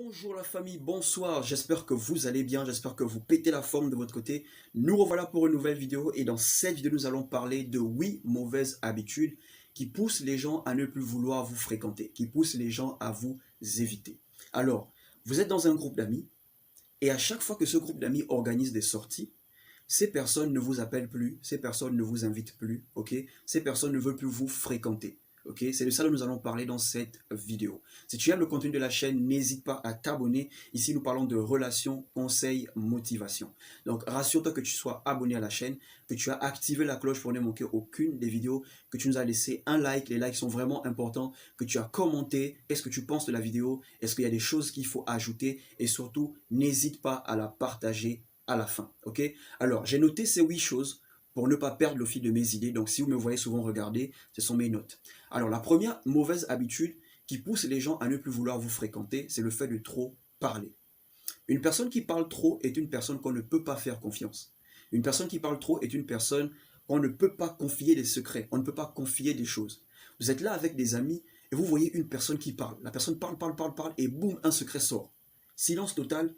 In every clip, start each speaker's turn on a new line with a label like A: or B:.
A: Bonjour la famille, bonsoir, j'espère que vous allez bien, j'espère que vous pétez la forme de votre côté. Nous revoilà pour une nouvelle vidéo et dans cette vidéo nous allons parler de 8 mauvaises habitudes qui poussent les gens à ne plus vouloir vous fréquenter, qui poussent les gens à vous éviter. Alors, vous êtes dans un groupe d'amis et à chaque fois que ce groupe d'amis organise des sorties, ces personnes ne vous appellent plus, ces personnes ne vous invitent plus, ok? Ces personnes ne veulent plus vous fréquenter. Ok, c'est de ça que nous allons parler dans cette vidéo. Si tu aimes le contenu de la chaîne, n'hésite pas à t'abonner. Ici, nous parlons de relations, conseils, motivation. Donc, rassure-toi que tu sois abonné à la chaîne, que tu as activé la cloche pour ne manquer aucune des vidéos, que tu nous as laissé un like. Les likes sont vraiment importants, que tu as commenté. Qu'est-ce que tu penses de la vidéo? Est-ce qu'il y a des choses qu'il faut ajouter? Et surtout, n'hésite pas à la partager à la fin. Ok? Alors, j'ai noté ces 8 choses pour ne pas perdre le fil de mes idées. Donc, si vous me voyez souvent regarder, ce sont mes notes. Alors, la première mauvaise habitude qui pousse les gens à ne plus vouloir vous fréquenter, c'est le fait de trop parler. Une personne qui parle trop est une personne qu'on ne peut pas faire confiance. Une personne qui parle trop est une personne qu'on ne peut pas confier des secrets, on ne peut pas confier des choses. Vous êtes là avec des amis et vous voyez une personne qui parle. La personne parle, parle, parle, parle et boum, un secret sort. Silence total.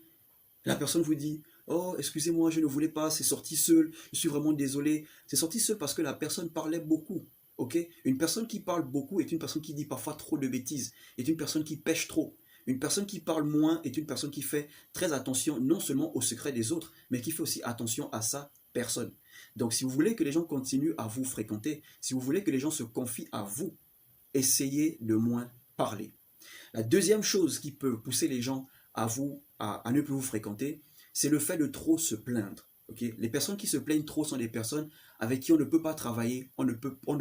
A: La personne vous dit: oh, excusez-moi, je ne voulais pas, c'est sorti seul, je suis vraiment désolé. C'est sorti seul parce que la personne parlait beaucoup. Ok? Une personne qui parle beaucoup est une personne qui dit parfois trop de bêtises, est une personne qui pêche trop. Une personne qui parle moins est une personne qui fait très attention non seulement aux secrets des autres, mais qui fait aussi attention à sa personne. Donc si vous voulez que les gens continuent à vous fréquenter, si vous voulez que les gens se confient à vous, essayez de moins parler. La deuxième chose qui peut pousser les gens à ne plus vous fréquenter, c'est le fait de trop se plaindre. Okay? Les personnes qui se plaignent trop sont des personnes avec qui on ne peut pas travailler, on ne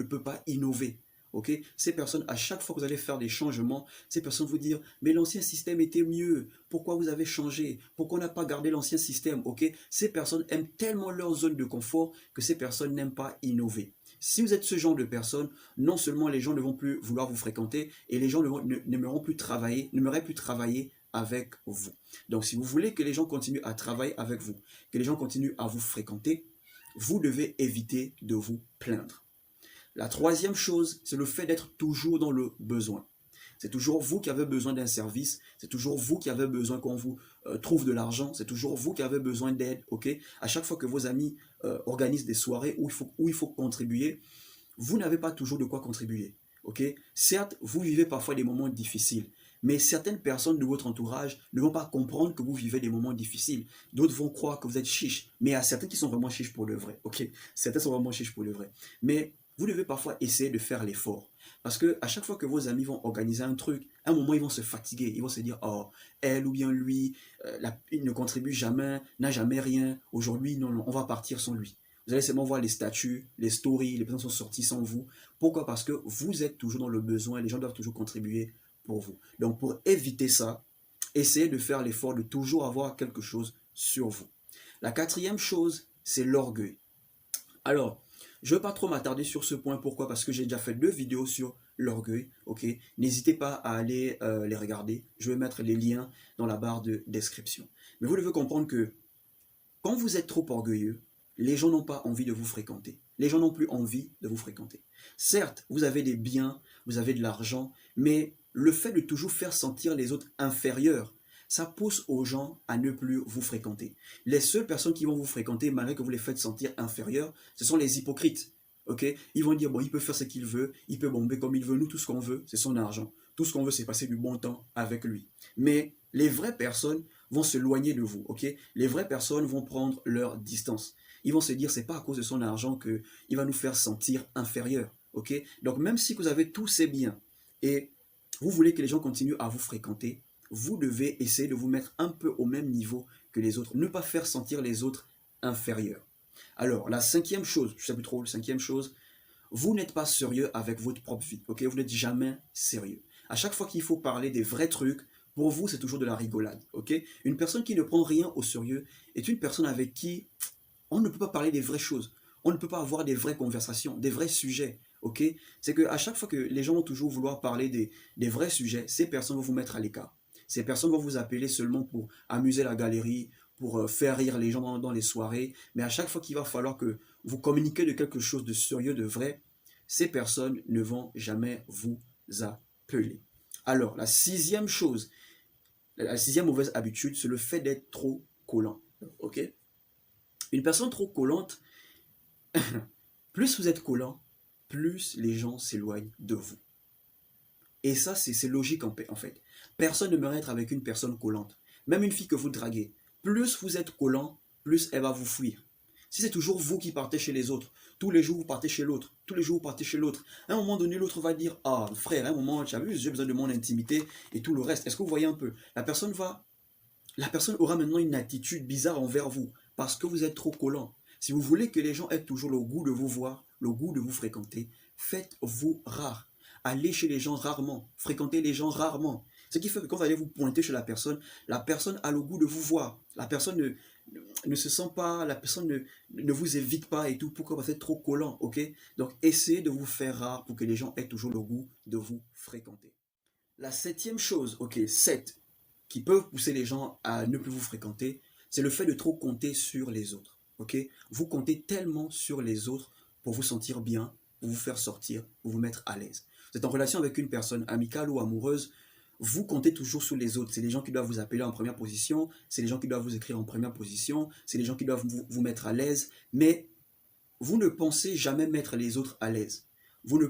A: peut pas innover. Okay? Ces personnes, à chaque fois que vous allez faire des changements, ces personnes vous dire: mais l'ancien système était mieux, pourquoi vous avez changé, pourquoi on n'a pas gardé l'ancien système. Okay? Ces personnes aiment tellement leur zone de confort que ces personnes n'aiment pas innover. Si vous êtes ce genre de personne, non seulement les gens ne vont plus vouloir vous fréquenter et les gens n'aimeront plus travailler, n'aimeraient plus travailler avec vous. Donc si vous voulez que les gens continuent à travailler avec vous, que les gens continuent à vous fréquenter, vous devez éviter de vous plaindre. La troisième chose, c'est le fait d'être toujours dans le besoin. C'est toujours vous qui avez besoin d'un service, c'est toujours vous qui avez besoin qu'on vous trouve de l'argent, c'est toujours vous qui avez besoin d'aide, ok? À chaque fois que vos amis organisent des soirées où il faut contribuer, vous n'avez pas toujours de quoi contribuer, ok? Certes, vous vivez parfois des moments difficiles, mais certaines personnes de votre entourage ne vont pas comprendre que vous vivez des moments difficiles. D'autres vont croire que vous êtes chiche, mais il y a certains qui sont vraiment chiches pour le vrai, ok? Certains sont vraiment chiches pour le vrai. Mais vous devez parfois essayer de faire l'effort. Parce que à chaque fois que vos amis vont organiser un truc, à un moment ils vont se fatiguer, ils vont se dire: oh, elle ou bien lui, il ne contribue jamais, n'a jamais rien, aujourd'hui non, non, on va partir sans lui. Vous allez seulement voir les statuts, les stories, les personnes sont sorties sans vous. Pourquoi? Parce que vous êtes toujours dans le besoin, les gens doivent toujours contribuer pour vous. Donc pour éviter ça, essayez de faire l'effort de toujours avoir quelque chose sur vous. La quatrième chose, c'est l'orgueil. Alors, je ne vais pas trop m'attarder sur ce point. Pourquoi? Parce que j'ai déjà fait 2 vidéos sur l'orgueil. Ok, n'hésitez pas à aller les regarder. Je vais mettre les liens dans la barre de description. Mais vous devez comprendre que quand vous êtes trop orgueilleux, les gens n'ont pas envie de vous fréquenter. Les gens n'ont plus envie de vous fréquenter. Certes, vous avez des biens, vous avez de l'argent, mais le fait de toujours faire sentir les autres inférieurs, ça pousse aux gens à ne plus vous fréquenter. Les seules personnes qui vont vous fréquenter, malgré que vous les faites sentir inférieurs, ce sont les hypocrites. Okay? Ils vont dire: bon, il peut faire ce qu'il veut, il peut bomber comme il veut, nous tout ce qu'on veut, c'est son argent. Tout ce qu'on veut, c'est passer du bon temps avec lui. Mais les vraies personnes vont s'éloigner de vous, ok? Les vraies personnes vont prendre leur distance. Ils vont se dire: c'est pas à cause de son argent qu'il va nous faire sentir inférieurs, ok? Donc même si vous avez tous ces biens et vous voulez que les gens continuent à vous fréquenter, vous devez essayer de vous mettre un peu au même niveau que les autres. Ne pas faire sentir les autres inférieurs. Alors, la cinquième chose, je sais plus trop, la cinquième chose, vous n'êtes pas sérieux avec votre propre vie, ok? Vous n'êtes jamais sérieux. À chaque fois qu'il faut parler des vrais trucs, pour vous, c'est toujours de la rigolade, ok? Une personne qui ne prend rien au sérieux est une personne avec qui on ne peut pas parler des vraies choses. On ne peut pas avoir des vraies conversations, des vrais sujets, ok? C'est qu'à chaque fois que les gens vont toujours vouloir parler des vrais sujets, ces personnes vont vous mettre à l'écart. Ces personnes vont vous appeler seulement pour amuser la galerie, pour faire rire les gens dans les soirées. Mais à chaque fois qu'il va falloir que vous communiquez de quelque chose de sérieux, de vrai, ces personnes ne vont jamais vous appeler. Alors, la sixième chose, La sixième mauvaise habitude, c'est le fait d'être trop collant. Ok? Une personne trop collante, plus vous êtes collant, plus les gens s'éloignent de vous. Et ça, c'est logique en fait. Personne n'aimerait être avec une personne collante. Même une fille que vous draguez. Plus vous êtes collant, plus elle va vous fuir. Si c'est toujours vous qui partez chez les autres, tous les jours vous partez chez l'autre, tous les jours vous partez chez l'autre, à un moment donné, l'autre va dire, ah frère, à un moment, tu as vu, j'ai besoin de mon intimité et tout le reste. Est-ce que vous voyez un peu? La personne aura maintenant une attitude bizarre envers vous parce que vous êtes trop collant. Si vous voulez que les gens aient toujours le goût de vous voir, le goût de vous fréquenter, faites-vous rare. Allez chez les gens rarement, fréquentez les gens rarement. Ce qui fait que quand vous allez vous pointer chez la personne a le goût de vous voir. La personne ne se sent pas, la personne ne vous évite pas et tout. Pourquoi? Parce que vous êtes trop collant, ok? Donc essayez de vous faire rare pour que les gens aient toujours le goût de vous fréquenter. La septième chose, ok, 7, qui peuvent pousser les gens à ne plus vous fréquenter, c'est le fait de trop compter sur les autres. Ok? Vous comptez tellement sur les autres pour vous sentir bien, pour vous faire sortir, pour vous mettre à l'aise. Vous êtes en relation avec une personne amicale ou amoureuse, vous comptez toujours sur les autres. C'est les gens qui doivent vous appeler en première position, c'est les gens qui doivent vous écrire en première position, c'est les gens qui doivent vous mettre à l'aise, mais vous ne pensez jamais mettre les autres à l'aise. Vous ne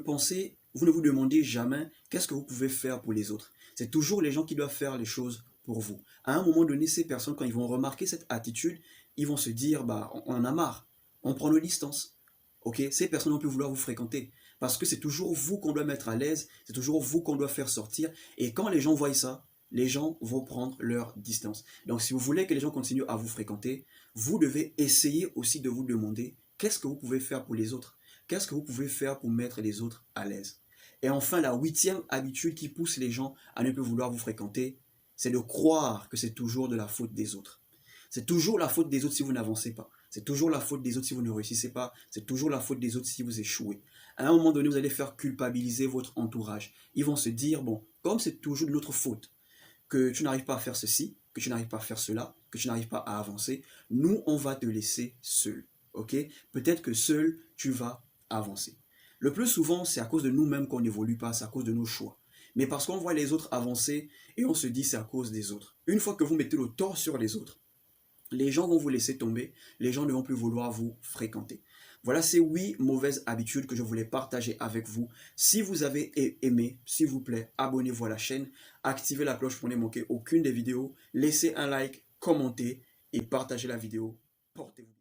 A: vous demandez jamais qu'est-ce que vous pouvez faire pour les autres. C'est toujours les gens qui doivent faire les choses pour vous. À un moment donné, ces personnes, quand ils vont remarquer cette attitude, ils vont se dire, bah, on en a marre, on prend nos distances. Ok, ces personnes vont plus vouloir vous fréquenter. Parce que c'est toujours vous qu'on doit mettre à l'aise, c'est toujours vous qu'on doit faire sortir. Et quand les gens voient ça, les gens vont prendre leur distance. Donc si vous voulez que les gens continuent à vous fréquenter, vous devez essayer aussi de vous demander qu'est-ce que vous pouvez faire pour les autres. Qu'est-ce que vous pouvez faire pour mettre les autres à l'aise. Et enfin, la huitième habitude qui pousse les gens à ne plus vouloir vous fréquenter, c'est de croire que c'est toujours de la faute des autres. C'est toujours la faute des autres si vous n'avancez pas. C'est toujours la faute des autres si vous ne réussissez pas. C'est toujours la faute des autres si vous échouez. À un moment donné, vous allez faire culpabiliser votre entourage. Ils vont se dire, bon, comme c'est toujours de notre faute, que tu n'arrives pas à faire ceci, que tu n'arrives pas à faire cela, que tu n'arrives pas à avancer, nous, on va te laisser seul. Ok? Peut-être que seul, tu vas avancer. Le plus souvent, c'est à cause de nous-mêmes qu'on n'évolue pas, c'est à cause de nos choix. Mais parce qu'on voit les autres avancer et on se dit c'est à cause des autres. Une fois que vous mettez le tort sur les autres, les gens vont vous laisser tomber, les gens ne vont plus vouloir vous fréquenter. Voilà ces 8 mauvaises habitudes que je voulais partager avec vous. Si vous avez aimé, s'il vous plaît, abonnez-vous à la chaîne, activez la cloche pour ne manquer aucune des vidéos, laissez un like, commentez et partagez la vidéo. Portez-vous.